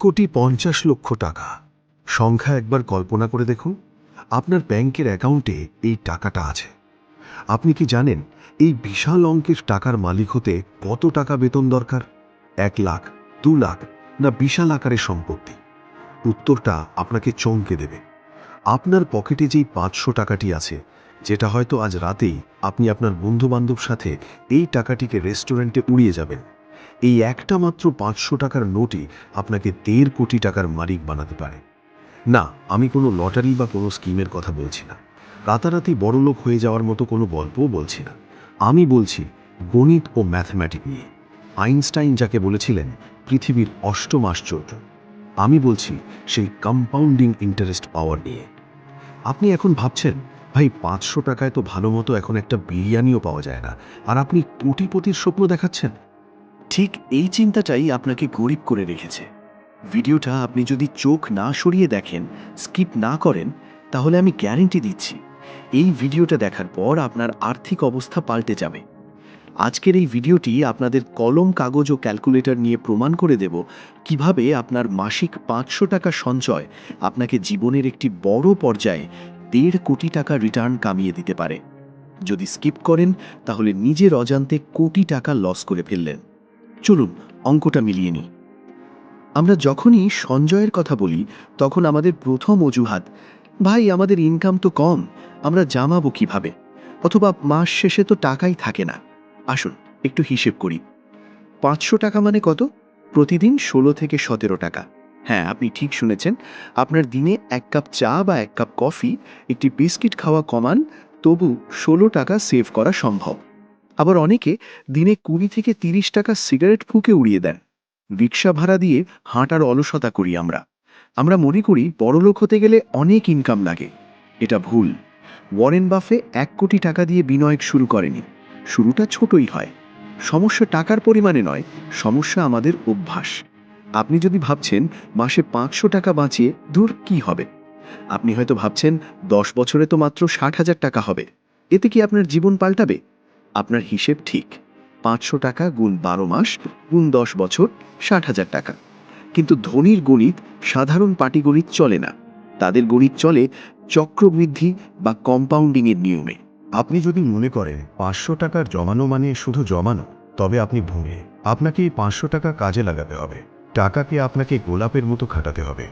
1,50,00,000 টাকা। সংখ্যা একবার কল্পনা করে দেখুন, আপনার ব্যাংকের অ্যাকাউন্টে এই টাকাটা আছে। আপনি কি জানেন এই বিশাল অঙ্কের টাকার মালিক হতে কত টাকা বেতন দরকার? 1 লাখ, 2 লাখ, না বিশাল আকারের সম্পত্তি? উত্তরটা আপনাকে চমকে দেবে। আপনার পকেটে যেই 500 টাকাটি আছে, যেটা হয়তো আজ রাতেই আপনি আপনার বন্ধুবান্ধব সাথে এই টাকাটিকে রেস্টুরেন্টে উড়িয়ে যাবেন, এই একটা মাত্র 500 টাকার নোটই আপনাকে 1.5 কোটি টাকার মালিক বানাতে পারে। না, আমি কোনো লটারি বা কোনো স্কিমের কথা বলছি না। রাতারাতি বড়লোক হয়ে যাওয়ার মতো কোনো গল্পও বলছি না। আমি বলছি গণিত ও ম্যাথমেটিক নিয়ে। আইনস্টাইন যাকে বলেছিলেন পৃথিবীর অষ্টম আশ্চর্য, আমি বলছি সেই কম্পাউন্ডিং ইন্টারেস্ট পাওয়ার নিয়ে। আপনি এখন ভাবছেন, ভাই 500 টাকায় তো ভালো মতো এখন একটা বিরিয়ানিও পাওয়া যায় না, আর আপনি কোটিপতির স্বপ্ন দেখাচ্ছেন। ঠিক এই চিন্তাটাই আপনাকে গরিব করে রেখেছে। ভিডিওটা আপনি যদি চোখ না সরিয়ে দেখেন, স্কিপ না করেন, তাহলে আমি গ্যারেন্টি দিচ্ছি এই ভিডিওটা দেখার পর আপনার আর্থিক অবস্থা পাল্টে যাবে। আজকের এই ভিডিওটি আপনাদের কলম, কাগজ ও ক্যালকুলেটর নিয়ে প্রমাণ করে দেব কিভাবে আপনার মাসিক 500 টাকা সঞ্চয় আপনাকে জীবনের একটি বড় পর্যায়ে 1.5 কোটি টাকা রিটার্ন কামিয়ে দিতে পারে। যদি স্কিপ করেন তাহলে নিজের অজান্তে কোটি টাকা লস করে ফেললেন। চলুন অঙ্কটা মিলিয়ে নিই। আমরা যখনই সঞ্চয়ের কথা বলি তখন আমাদের প্রথম অজুহাত, ভাই আমাদের ইনকাম তো কম, আমরা জামাবো কিভাবে, অথবা মাস শেষে তো টাকাই থাকে না। আসুন একটু হিসেব করি। 500 টাকা মানে কত? প্রতিদিন 16 থেকে 17 টাকা। হ্যাঁ, আপনি ঠিক শুনেছেন। আপনার দিনে 1 কাপ চা বা 1 কাপ কফি, একটি বিস্কিট খাওয়া কমান, তবু 16 টাকা সেভ করা সম্ভব। আবার অনেকে দিনে 20 থেকে 30 টাকা সিগারেট ফুঁকে উড়িয়ে দেন। রিক্সা ভাড়া দিয়ে হাঁটার অলসতা করি আমরা। আমরা মনে করি বড়লোক হতে গেলে অনেক ইনকাম লাগে। এটা ভুল। ওয়ারেন বাফে 1 কোটি টাকা দিয়ে বিনিয়োগ শুরু করেনি। শুরুটা ছোটই হয়। সমস্যা টাকার পরিমাণে নয়, সমস্যা আমাদের অভ্যাস। আপনি যদি ভাবছেন মাসে 500 টাকা বাঁচিয়ে দূর কি হবে, আপনি হয়তো ভাবছেন 10 বছরে তো মাত্র 60,000 টাকা হবে, এতে কি আপনার জীবন পাল্টাবে? আপনার হিসেব ঠিক। 500 টাকা গুণ 12 মাস গুণ 10 বছর, 60,000 টাকা। কিন্তু ধনীর গণিত সাধারণ পাটিগণিত চলে না। তাদের গণিত চলে চক্রবৃদ্ধি বা কম্পাউন্ডিংয়ের নিয়মে। আপনি যদি মনে করেন 500 টাকার জমানো মানে শুধু জমানো, তবে আপনি ভুলে। আপনাকে এই 500 টাকা কাজে লাগাতে হবে। টাকাকে আপনাকে গোলাপের মতো খাটাতে হবে।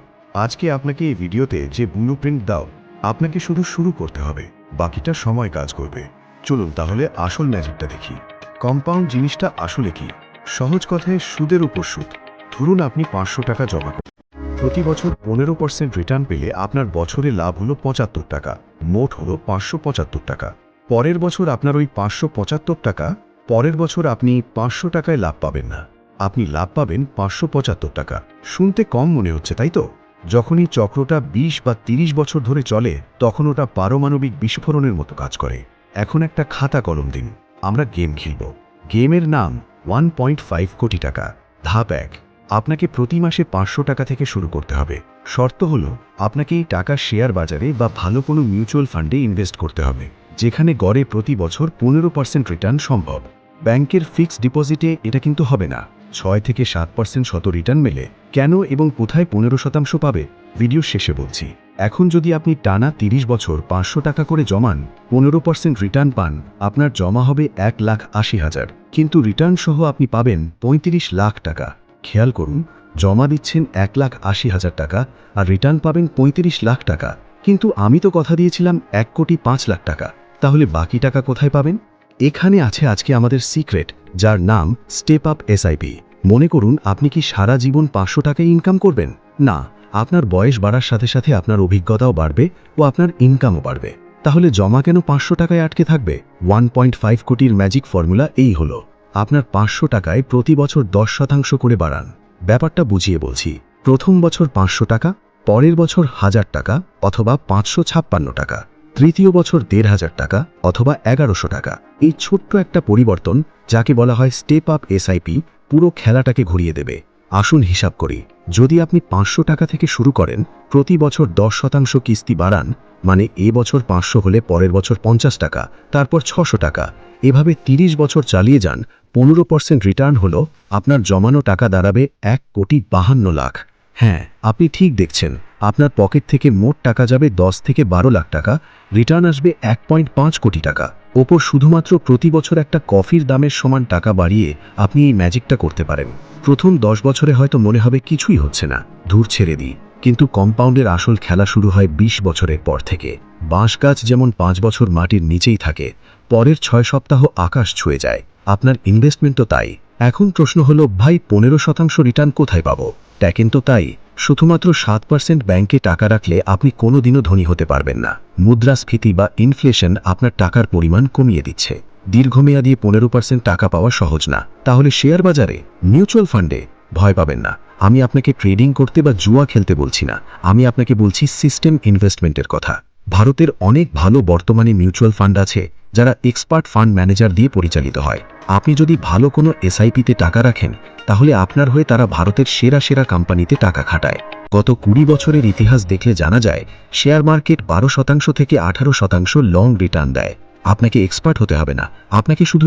আজকে আপনাকে এই ভিডিওতে যে ব্লু প্রিন্ট দাও, আপনাকে শুধু শুরু করতে হবে, বাকিটা সময় কাজ করবে। চলুন তাহলে আসল ম্যাজিকটা দেখি। কম্পাউন্ড জিনিসটা আসলে কি? সহজ কথায় সুদের উপর সুদ। ধরুন আপনি 500 টাকা জমা করেন, প্রতি বছর 15% রিটার্ন পেলে আপনার বছরে লাভ হলো 75 টাকা, মোট হলো 575 টাকা। পরের বছর আপনার ওই 575 টাকা, পরের বছর আপনি 500 টাকায় লাভ পাবেন না, আপনি লাভ পাবেন 575 টাকা। শুনতে কম মনে হচ্ছে, তাই তো? যখনই চক্রটা 20 বা 30 বছর ধরে চলে, তখন ওটা পারমাণবিক বিস্ফোরণের মতো কাজ করে। এখন একটা খাতা কলম দিন, আমরা গেম খেলব। গেমের নাম 1.5 কোটি টাকা। ধাপ 1, আপনাকে প্রতি মাসে 500 টাকা থেকে শুরু করতে হবে। শর্ত হলো আপনাকে এই টাকা শেয়ার বাজারে বা ভালো কোনো মিউচুয়াল ফান্ডে ইনভেস্ট করতে হবে, যেখানে গড়ে প্রতি বছর 15% রিটার্ন সম্ভব। ব্যাংকের ফিক্সড ডিপোজিটে এটা কিন্তু হবে না। 6 থেকে 7% শত রিটার্ন মেলে। কেন এবং কোথায় 15% পাবে, ভিডিও শেষে বলছি। এখন যদি আপনি টানা 30 বছর 500 টাকা করে জমান, 15% রিটার্ন পান, আপনার জমা হবে 1,80,000, কিন্তু রিটার্ন সহ আপনি পাবেন 35 লাখ টাকা। খেয়াল করুন, জমা দিচ্ছেন 1,80,000 টাকা আর রিটার্ন পাবেন 35 লাখ টাকা। কিন্তু আমি তো কথা দিয়েছিলাম 1,05,00,000 টাকা। তাহলে বাকি টাকা কোথায় পাবেন? এখানে আছে আজকে আমাদের সিক্রেট, যার নাম স্টেপ আপ এসআইপি। মনে করুন আপনি কি সারা জীবন 500 টাকায় ইনকাম করবেন? না, আপনার বয়স বাড়ার সাথে সাথে আপনার অভিজ্ঞতাও বাড়বে ও আপনার ইনকামও বাড়বে। তাহলে জমা কেন 500 টাকায় আটকে থাকবে? 1.5 কোটির ম্যাজিক ফর্মুলা এই হলো, আপনার 500 টাকায় প্রতি বছর 10% করে বাড়ান। ব্যাপারটা বুঝিয়ে বলছি। প্রথম বছর 500 টাকা, পরের বছর 1000 টাকা অথবা 556 টাকা, তৃতীয় বছর 1,500 টাকা অথবা 1100 টাকা। এই ছোট্ট একটা পরিবর্তন, যাকে বলা হয় স্টেপ আপ এসআইপি, পুরো খেলাটাকে ঘুরিয়ে দেবে। আসুন হিসাব করি। যদি আপনি 500 টাকা থেকে শুরু করেন, প্রতি বছর 10% কিস্তি বাড়ান, মানে এ বছর 500 হলে পরের বছর 50 টাকা, তারপর 600 টাকা, এভাবে 30 বছর চালিয়ে যান, 15% রিটার্ন হলো আপনার জমানো টাকা দাঁড়াবে 1,52,00,000। হ্যাঁ, আপনি ঠিক দেখছেন। আপনার পকেট থেকে মোট টাকা যাবে 10 থেকে 12 লাখ টাকা, রিটার্ন আসবে 1.5 কোটি টাকা। ওপর শুধুমাত্র প্রতি বছর একটা কফির দামের সমান টাকা বাড়িয়ে আপনি এই ম্যাজিকটা করতে পারেন। প্রথম 10 বছরে হয়তো মনে হবে কিছুই হচ্ছে না, দূর ছেড়ে দিই, কিন্তু কম্পাউন্ডের আসল খেলা শুরু হয় 20 বছরের পর থেকে। বাঁশ গাছ যেমন 5 বছর মাটির নিচেই থাকে, পরের 6 সপ্তাহ আকাশ ছুঁয়ে যায়। আপনার ইনভেস্টমেন্টও তাই। এখন প্রশ্ন হলো, ভাই 15% রিটার্ন কোথায় পাবো? দেখেন তো তাই, শুধুমাত্র 7% ব্যাংকে টাকা রাখলে আপনি কোনোদিনও ধনী হতে পারবেন না। মুদ্রাস্ফীতি বা ইনফ্লেশন আপনার টাকার পরিমাণ কমিয়ে দিচ্ছে। দীর্ঘমেয়াদী 15% টাকা পাওয়া সহজ না। তাহলে শেয়ার বাজারে, মিউচুয়াল ফান্ডে ভয় পাবেন না। আমি আপনাকে ট্রেডিং করতে বা জুয়া খেলতে বলছি না, আমি আপনাকে বলছি সিস্টেম ইনভেস্টমেন্টের কথা। ভারতের অনেক ভালো বর্তমানে মিউচুয়াল ফান্ড আছে, যারা এক্সপার্ট ফান্ড ম্যানেজার দিয়ে পরিচালিত হয়। আপনি যদি ভালো কোনো এসআইপিতে টাকা রাখেন, তাহলে আপনার হয়ে তারা ভারতের সেরা সেরা কোম্পানিতে টাকা খাটায়। গত 20 বছরের ইতিহাস দেখলে জানা যায়, শেয়ার মার্কেট 12% থেকে 18% লং রিটার্ন দেয়। আপনাকে এক্সপার্ট হতে হবে না, আপনাকে শুধু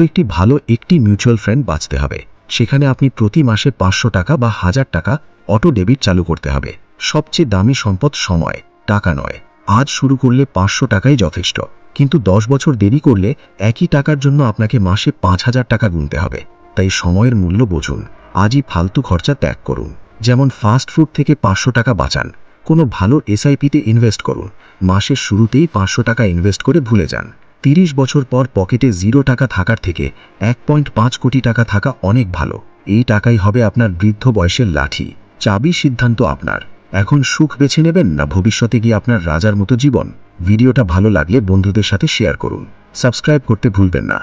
একটি মিউচুয়াল ফান্ড বাছতে হবে। সেখানে আপনি প্রতি মাসে 500 টাকা বা 1000 টাকা অটো ডেবিট চালু করতে হবে। সবচেয়ে দামি সম্পদ সময়, টাকা নয়। আজ শুরু করলে 500 টাকাই যথেষ্ট, কিন্তু 10 বছর দেরি করলে একই টাকার জন্য আপনাকে মাসে 5000 টাকা গুনতে হবে। তাই সময়ের মূল্য বুঝুন, আজই ফালতু খরচা ত্যাগ করুন। যেমন ফাস্ট ফুড থেকে 500 টাকা বাঁচান, কোনো ভালো এসআইপিতে ইনভেস্ট করুন। মাসের শুরুতেই 500 টাকা ইনভেস্ট করে ভুলে যান। 30 বছর পর পকেটে 0 টাকা থাকার থেকে 1.5 কোটি টাকা থাকা অনেক ভালো। এই টাকাই হবে আপনার বৃদ্ধ বয়সের লাঠি। চাবি সিদ্ধান্ত আপনার। এখন সুখ বেছে নেবেন না ভবিষ্যতে গিয়ে আপনার রাজার মতো জীবন? ভিডিওটা ভালো লাগলে বন্ধুদের সাথে শেয়ার করুন, সাবস্ক্রাইব করতে ভুলবেন না।